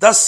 10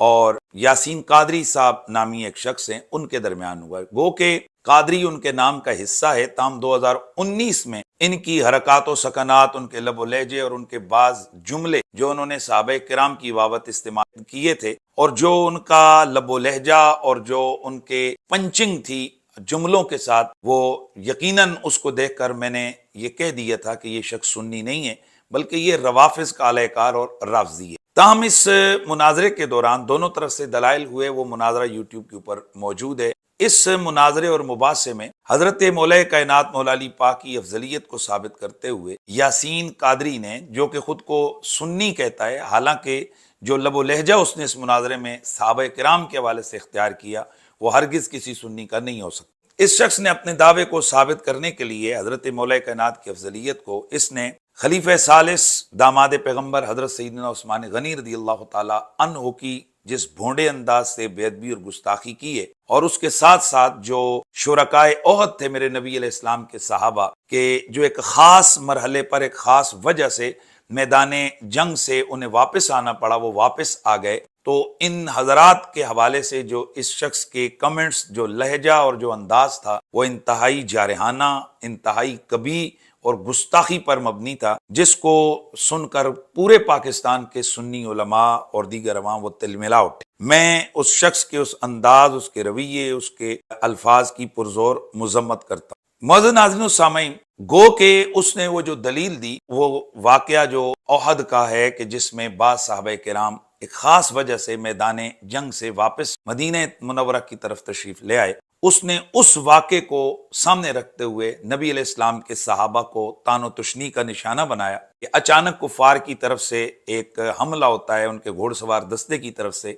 اور یاسین قادری صاحب نامی ایک شخص ہیں، ان کے درمیان ہوا ہے۔ گو کہ قادری ان کے نام کا حصہ ہے، تاہم 2019 میں ان کی حرکات و سکنات، ان کے لب و لہجے اور ان کے بعض جملے جو انہوں نے صحابہ کرام کی بابت استعمال کیے تھے، اور جو ان کا لب و لہجہ اور جو ان کے پنچنگ تھی جملوں کے ساتھ، وہ یقیناً اس کو دیکھ کر میں نے یہ کہہ دیا تھا کہ یہ شخص سنی نہیں ہے بلکہ یہ روافظ کا اعلی کار اور رافضی ہے۔ تاہم اس مناظرے کے دوران دونوں طرف سے دلائل ہوئے، وہ مناظرہ یوٹیوب کے اوپر موجود ہے۔ اس مناظرے اور مباحثے میں حضرت مولا کائنات مولا علی پاک کی افضلیت کو ثابت کرتے ہوئے یاسین قادری نے، جو کہ خود کو سنی کہتا ہے، حالانکہ جو لب و لہجہ اس نے اس مناظرے میں صحابہ کرام کے حوالے سے اختیار کیا وہ ہرگز کسی سنی کا نہیں ہو سکتا۔ اس شخص نے اپنے دعوے کو ثابت کرنے کے لیے حضرت مولا کائنات کی افضلیت کو، اس نے خلیفہ ثالث داماد پیغمبر حضرت سیدنا عثمان غنی رضی اللہ تعالی عنہ کی جس بھونڈے انداز سے بے ادبی اور گستاخی کی ہے، اور اس کے ساتھ ساتھ جو شرکائے احد تھے میرے نبی علیہ السلام کے صحابہ کے، جو ایک خاص مرحلے پر ایک خاص وجہ سے میدان جنگ سے انہیں واپس آنا پڑا، وہ واپس آ گئے، تو ان حضرات کے حوالے سے جو اس شخص کے کمنٹس، جو لہجہ اور جو انداز تھا، وہ انتہائی جارحانہ، انتہائی کبھی اور گستاخی پر مبنی تھا، جس کو سن کر پورے پاکستان کے سنی علماء اور دیگر عوام وہ تلملا اٹھے۔ میں اس شخص کے اس انداز، اس کے رویے، اس کے الفاظ کی پرزور مذمت کرتا ہوں۔ معزز ناظرین و سامعین، گو کہ اس نے وہ جو دلیل دی، وہ واقعہ جو احد کا ہے کہ جس میں بعض صحابہ کرام ایک خاص وجہ سے میدان جنگ سے واپس مدینہ منورہ کی طرف تشریف لے آئے، اس نے اس واقعے کو سامنے رکھتے ہوئے نبی علیہ السلام کے صحابہ کو طعن و تشنیع کا نشانہ بنایا کہ اچانک کفار کی طرف سے ایک حملہ ہوتا ہے، ان کے گھوڑ سوار دستے کی طرف سے،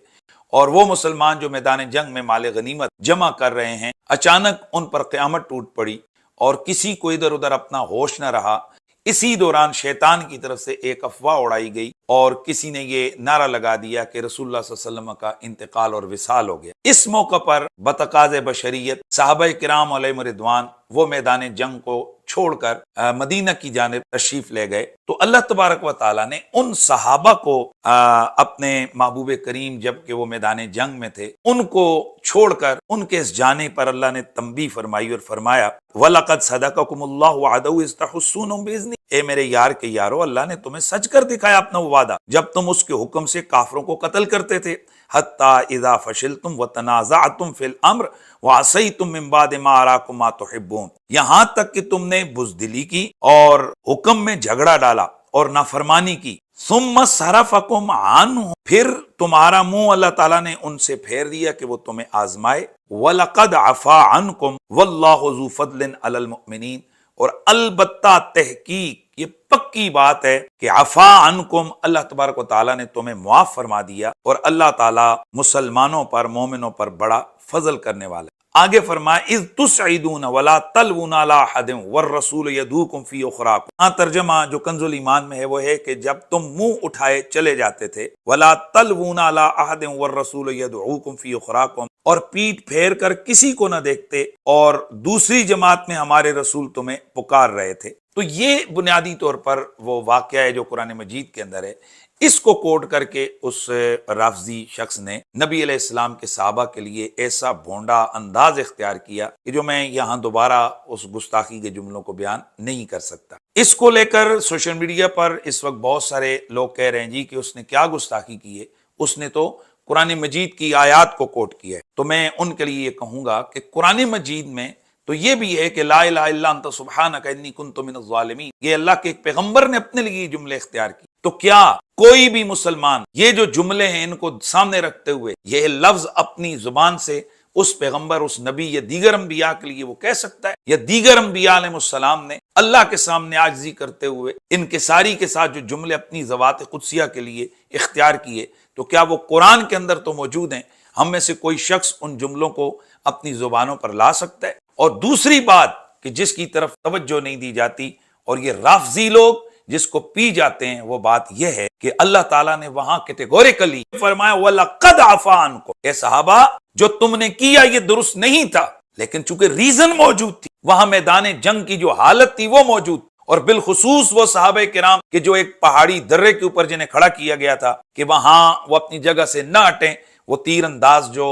اور وہ مسلمان جو میدان جنگ میں مال غنیمت جمع کر رہے ہیں، اچانک ان پر قیامت ٹوٹ پڑی اور کسی کو ادھر ادھر اپنا ہوش نہ رہا۔ اسی دوران شیطان کی طرف سے ایک افواہ اڑائی گئی اور کسی نے یہ نعرہ لگا دیا کہ رسول اللہ صلی اللہ علیہ وسلم کا انتقال اور وصال ہو گیا۔ اس موقع پر بتقاض بشریت صحابہ کرام علیہم رضوان وہ میدان جنگ کو چھوڑ کر مدینہ کی جانب تشریف لے گئے، تو اللہ تبارک و تعالیٰ نے ان صحابہ کو اپنے محبوب کریم جب کہ وہ میدان جنگ میں تھے، ان کو چھوڑ کر ان کے اس جانے پر اللہ نے تنبیہ فرمائی اور فرمایا وَلَقَدْ صَدَقَكُمُ اللَّهُ وَعَدَهُ إِذْ تَحُسُّونَهُم بِإِذْنِهِ، اے میرے یار کے یارو، اللہ نے تمہیں سچ کر دکھایا اپنا وہ وعدہ جب تم اس کے حکم سے کافروں کو قتل کرتے تھے، حَتَّى إِذَا فَشِلْتُمْ وَتَنَازَعْتُمْ فِي الْأَمْرِ وَعَصَيْتُمْ مِنْ بَعْدِ مَا أَرَاكُمْ مَا تُحِبُّونَ، یہاں تک کہ تم نے بزدلی کی اور حکم میں جھگڑا ڈالا اور نافرمانی کی، ثُمَّ صَرَفَكُمْ عَنْهُ، پھر تمہارا منہ اللہ تعالیٰ نے ان سے پھیر دیا کہ وہ تمہیں آزمائے، وَلَقَدْ عَفَا عَنْكُمْ وَاللَّهُ ذُو فَضْلٍ عَلَى الْمُؤْمِنِينَ، اور البتہ تحقیق یہ پکی بات ہے کہ عفا عنکم، اللہ تبارک و تعالیٰ نے تمہیں معاف فرما دیا، اور اللہ تعالیٰ مسلمانوں پر، مومنوں پر بڑا فضل کرنے والا ہے۔ آگے فرمایا اذ تسعدون ولا تلوون علی احد والرسول یدعوکم فی اخراکم، ہاں ترجمہ جو کنز الایمان میں ہے وہ ہے کہ جب تم منہ اٹھائے چلے جاتے تھے، ولا تلوون علی احد والرسول یدعوکم فی اخراکم، اور پیٹ پھیر کر کسی کو نہ دیکھتے اور دوسری جماعت میں ہمارے رسول تمہیں پکار رہے تھے۔ تو یہ بنیادی طور پر وہ واقعہ ہے جو قرآن مجید کے اندر ہے۔ اس کو کوٹ کر کے اس رافضی شخص نے نبی علیہ السلام کے صحابہ کے لیے ایسا بھونڈا انداز اختیار کیا کہ جو میں یہاں دوبارہ اس گستاخی کے جملوں کو بیان نہیں کر سکتا۔ اس کو لے کر سوشل میڈیا پر اس وقت بہت سارے لوگ کہہ رہے ہیں جی کہ اس نے کیا گستاخی کی ہے، اس نے تو قرآن مجید کی آیات کو کوٹ کیا ہے۔ تو میں ان کے لیے یہ کہوں گا کہ قرآن مجید میں تو یہ بھی ہے کہ لا الہ الا انت سبحانک انی کنت من الظالمین، یہ اللہ کے ایک پیغمبر نے اپنے لیے یہ جملے اختیار کی۔ تو کیا کوئی بھی مسلمان یہ جو جملے ہیں ان کو سامنے رکھتے ہوئے یہ لفظ اپنی زبان سے اس پیغمبر، اس نبی یا دیگر انبیاء کے لیے وہ کہہ سکتا ہے؟ یا دیگر انبیاء علیہ السلام نے اللہ کے سامنے عاجزی کرتے ہوئے انکساری کے ساتھ جو جملے اپنی ذوات قدسیہ کے لیے اختیار کیے، تو کیا وہ قرآن کے اندر تو موجود ہیں؟ ہم میں سے کوئی شخص ان جملوں کو اپنی زبانوں پر لا سکتا ہے؟ اور دوسری بات کہ جس کی طرف توجہ نہیں دی جاتی اور یہ رافضی لوگ جس کو پی جاتے ہیں، وہ بات یہ ہے کہ اللہ تعالیٰ نے وہاں کیٹیگوریکلی فرمایا وَلَقَدْ عَفَا عَنْكُمْ، اے صحابہ جو تم نے کیا یہ درست نہیں تھا، لیکن چونکہ ریزن موجود تھی، وہاں میدان جنگ کی جو حالت تھی وہ موجود، اور بالخصوص وہ صحابہ کرام کہ جو ایک پہاڑی درے کے اوپر جنہیں کھڑا کیا گیا تھا کہ وہاں وہ اپنی جگہ سے نہ ہٹیں، وہ تیر انداز جو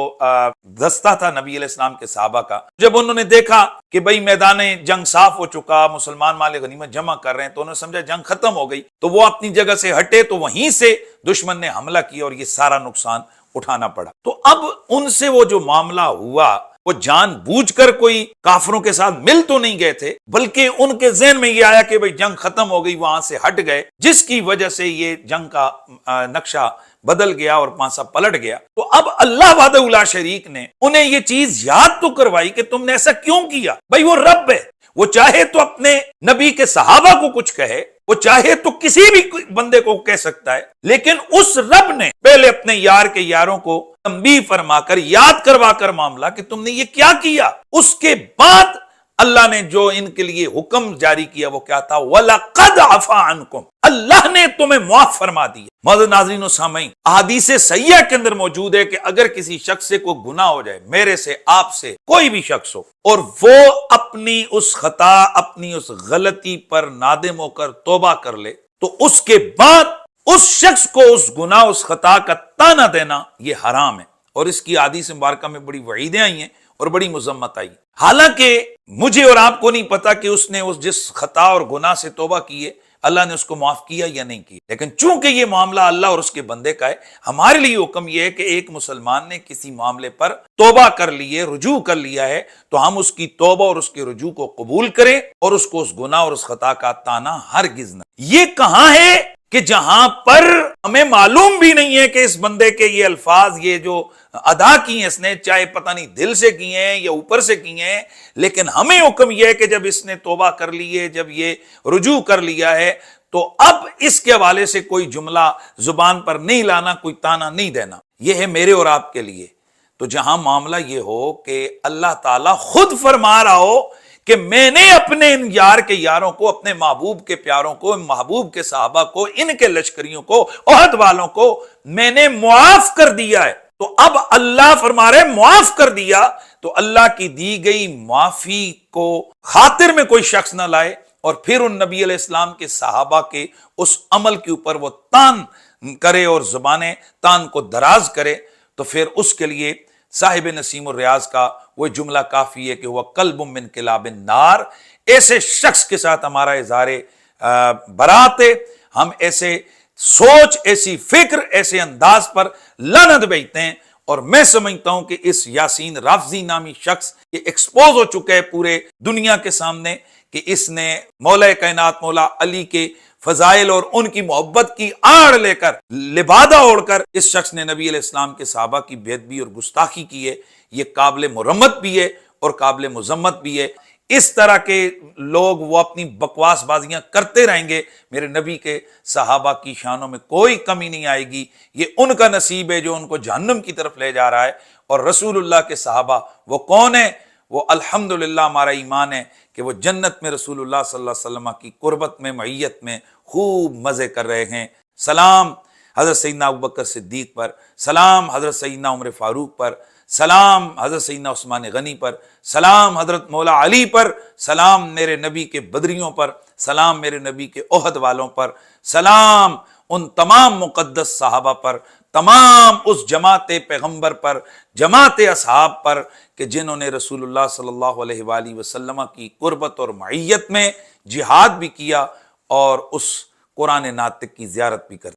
دستہ تھا نبی علیہ السلام کے صحابہ کا، جب انہوں نے دیکھا کہ بھئی میدان جنگ صاف ہو چکا، مسلمان مال غنیمت جمع کر رہے ہیں، تو انہوں نے سمجھا جنگ ختم ہو گئی، تو وہ اپنی جگہ سے ہٹے، تو وہیں سے دشمن نے حملہ کیا اور یہ سارا نقصان اٹھانا پڑا۔ تو اب ان سے وہ جو معاملہ ہوا، وہ جان بوجھ کر کوئی کافروں کے ساتھ مل تو نہیں گئے تھے، بلکہ ان کے ذہن میں یہ آیا کہ بھئی جنگ ختم ہو گئی، وہاں سے ہٹ گئے، جس کی وجہ سے یہ جنگ کا نقشہ بدل گیا اور پانسا پلٹ گیا۔ تو اب اللہ وحدہ لا شریک نے انہیں یہ چیز یاد تو کروائی کہ تم نے ایسا کیوں کیا؟ بھئی وہ رب ہے، وہ چاہے تو اپنے نبی کے صحابہ کو کچھ کہے، وہ چاہے تو کسی بھی بندے کو کہہ سکتا ہے، لیکن اس رب نے پہلے اپنے یار کے یاروں کو تنبیہ فرما کر، یاد کروا کر معاملہ کہ تم نے یہ کیا کیا۔ اس کے بعد اللہ نے جو ان کے لیے حکم جاری کیا وہ کیا تھا؟ وَلَقَدْ عَفَا عَنْكُمْ، اللہ نے تمہیں معاف فرما دیا۔ معزز ناظرین و سامعین، احادیث صحیحہ کے اندر موجود ہے کہ اگر کسی شخص سے کوئی گناہ ہو جائے، میرے سے، آپ سے، کوئی بھی شخص ہو، اور وہ اپنی اس خطا، اپنی اس غلطی پر نادم ہو کر توبہ کر لے، تو اس کے بعد اس شخص کو اس گناہ، اس خطا کا طعنہ دینا یہ حرام ہے، اور اس کی احادیث مبارکہ میں بڑی وعیدیں آئی ہیں اور بڑی مذمت آئی۔ حالانکہ مجھے اور آپ کو نہیں پتا کہ اس نے اس جس خطا اور گناہ سے توبہ کی ہے، اللہ نے اس کو معاف کیا یا نہیں کیا، لیکن چونکہ یہ معاملہ اللہ اور اس کے بندے کا ہے، ہمارے لیے حکم یہ ہے کہ ایک مسلمان نے کسی معاملے پر توبہ کر لی ہے، رجوع کر لیا ہے، تو ہم اس کی توبہ اور اس کے رجوع کو قبول کریں اور اس کو اس گناہ اور اس خطا کا طعنہ ہرگز نہ۔ یہ کہاں ہے کہ جہاں پر ہمیں معلوم بھی نہیں ہے کہ اس بندے کے یہ الفاظ، یہ جو ادا کی ہیں اس نے، چاہے پتہ نہیں دل سے کیے ہیں یا اوپر سے کیے ہیں، لیکن ہمیں حکم یہ ہے کہ جب اس نے توبہ کر لی ہے، جب یہ رجوع کر لیا ہے، تو اب اس کے حوالے سے کوئی جملہ زبان پر نہیں لانا، کوئی طعنہ نہیں دینا۔ یہ ہے میرے اور آپ کے لیے۔ تو جہاں معاملہ یہ ہو کہ اللہ تعالیٰ خود فرما رہا ہو کہ میں نے اپنے ان یار کے یاروں کو، اپنے محبوب کے پیاروں کو، محبوب کے صحابہ کو، ان کے لشکریوں کو، احد والوں کو میں نے معاف کر دیا ہے، تو اب اللہ فرما رہے معاف کر دیا، تو اللہ کی دی گئی معافی کو خاطر میں کوئی شخص نہ لائے اور پھر ان نبی علیہ السلام کے صحابہ کے اس عمل کے اوپر وہ طعن کرے اور زبانیں طعن کو دراز کرے، تو پھر اس کے لیے صاحب نسیم الریاض کا وہ جملہ کافی ہے کہ وہ قلب من کلاب النار، ایسے شخص کے ساتھ ہمارا اظہار برات ہے، ہم ایسے سوچ، ایسی فکر، ایسے انداز پر لعنت بھیجتے ہیں، اور میں سمجھتا ہوں کہ اس یاسین رافضی نامی شخص یہ ایکسپوز ہو چکا ہے پورے دنیا کے سامنے کہ اس نے مولا کائنات مولا علی کے فضائل اور ان کی محبت کی آڑ لے کر، لبادہ اوڑھ کر، اس شخص نے نبی علیہ السلام کے صحابہ کی بے ادبی اور گستاخی کی ہے۔ یہ قابل مرمت بھی ہے اور قابل مذمت بھی ہے۔ اس طرح کے لوگ وہ اپنی بکواس بازیاں کرتے رہیں گے، میرے نبی کے صحابہ کی شانوں میں کوئی کمی نہیں آئے گی، یہ ان کا نصیب ہے جو ان کو جہنم کی طرف لے جا رہا ہے۔ اور رسول اللہ کے صحابہ وہ کون ہیں؟ وہ الحمدللہ ہمارا ایمان ہے کہ وہ جنت میں رسول اللہ صلی اللہ علیہ وسلم کی قربت میں، معیت میں خوب مزے کر رہے ہیں۔ سلام حضرت سیدنا ابوبکر صدیق پر، سلام حضرت سیدنا عمر فاروق پر، سلام حضرت سیدنا عثمان غنی پر، سلام حضرت مولا علی پر، سلام میرے نبی کے بدریوں پر، سلام میرے نبی کے احد والوں پر، سلام ان تمام مقدس صحابہ پر، تمام اس جماعت پیغمبر پر، جماعت اصحاب پر کہ جنہوں نے رسول اللہ صلی اللہ علیہ وآلہ وسلم کی قربت اور معیت میں جہاد بھی کیا اور اس قرآن ناطق کی زیارت بھی کر